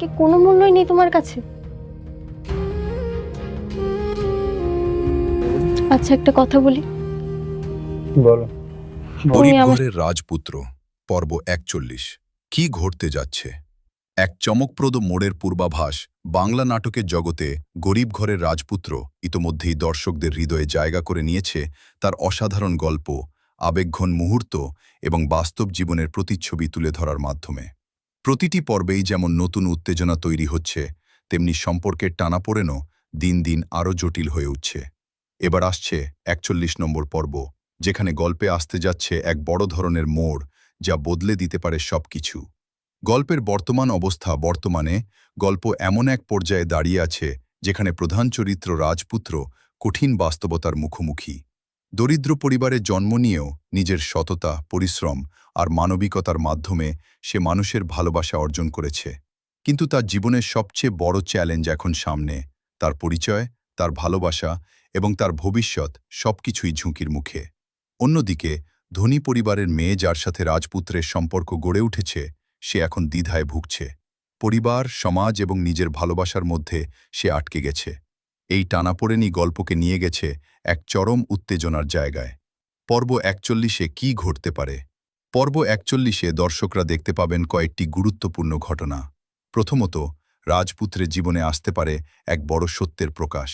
কি কোনো মূল্যই নেই তোমার কাছে? আচ্ছা, একটা কথা বলি। বলো। তুমি আমার গরিবঘরের রাজপুত্র পর্ব ৪১। কি ঘটতে যাচ্ছে? এক চমকপ্রদ মোড়ের পূর্বাভাস বাংলা নাটকের জগতে গরিব ঘরের রাজপুত্র ইতোমধ্যেই দর্শকদের হৃদয়ে জায়গা করে নিয়েছে তার অসাধারণ গল্প, আবেগঘন মুহূর্ত এবং বাস্তব জীবনের প্রতিচ্ছবি তুলে ধরার মাধ্যমে। প্রতিটি পর্বেই যেমন নতুন উত্তেজনা তৈরি হচ্ছে, তেমনি সম্পর্কের টানাপোড়েনও দিন দিন আরও জটিল হয়ে উঠছে। এবার আসছে ৪১ নম্বর পর্ব, যেখানে গল্পে আসতে যাচ্ছে এক বড় ধরনের মোড় যা বদলে দিতে পারে সবকিছু। গল্পের বর্তমান অবস্থা বর্তমানে গল্প এমন এক পর্যায়ে দাঁড়িয়ে আছে যেখানে প্রধান চরিত্র রাজপুত্র কঠিন বাস্তবতার মুখোমুখি। দরিদ্র পরিবারে জন্ম নিয়েও নিজের সততা, পরিশ্রম আর মানবিকতার মাধ্যমে সে মানুষের ভালোবাসা অর্জন করেছে। কিন্তু তার জীবনের সবচেয়ে বড় চ্যালেঞ্জ এখন সামনে। তার পরিচয়, তার ভালোবাসা এবং তার ভবিষ্যৎ সবকিছুই ঝুঁকির মুখে। অন্যদিকে ধনী পরিবারের মেয়ে যার সাথে রাজপুত্রের সম্পর্ক গড়ে উঠেছে, সে এখন দ্বিধায় ভুগছে। পরিবার, সমাজ এবং নিজের ভালোবাসার মধ্যে সে আটকে গেছে। এই টানাপোড়েনই গল্পকে নিয়ে গেছে এক চরম উত্তেজনার জায়গায়। পর্ব ৪১-এ কী ঘটতে পারে? পর্ব ৪১-এ দর্শকরা দেখতে পাবেন কয়েকটি গুরুত্বপূর্ণ ঘটনা। প্রথমত, রাজপুত্রের জীবনে আসতে পারে এক বড় সত্যের প্রকাশ।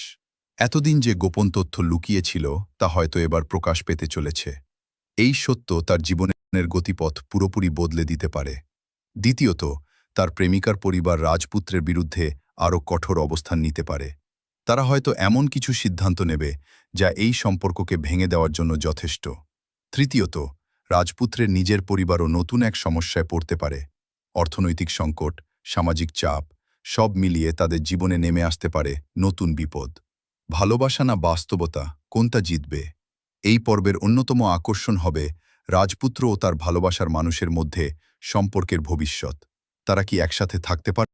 এতদিন যে গোপন তথ্য লুকিয়েছিল তা হয়তো এবার প্রকাশ পেতে চলেছে। এই সত্য তার জীবনের গতিপথ পুরোপুরি বদলে দিতে পারে। দ্বিতীয়ত, তার প্রেমিকার পরিবার রাজপুত্রের বিরুদ্ধে আরও কঠোর অবস্থান নিতে পারে। তারা হয়তো এমন কিছু সিদ্ধান্ত নেবে যা এই সম্পর্ককে ভেঙে দেওয়ার জন্য যথেষ্ট। তৃতীয়ত, রাজপুত্রের নিজের পরিবারও নতুন এক সমস্যায় পড়তে পারে। অর্থনৈতিক সংকট, সামাজিক চাপ, সব মিলিয়ে তাদের জীবনে নেমে আসতে পারে নতুন বিপদ। ভালোবাসা না বাস্তবতা, কোনটা জিতবে? এই পর্বের অন্যতম আকর্ষণ হবে রাজপুত্র ও তার ভালোবাসার মানুষের মধ্যে সম্পর্কের ভবিষ্যৎ। তারা কি একসাথে থাকতে পারে,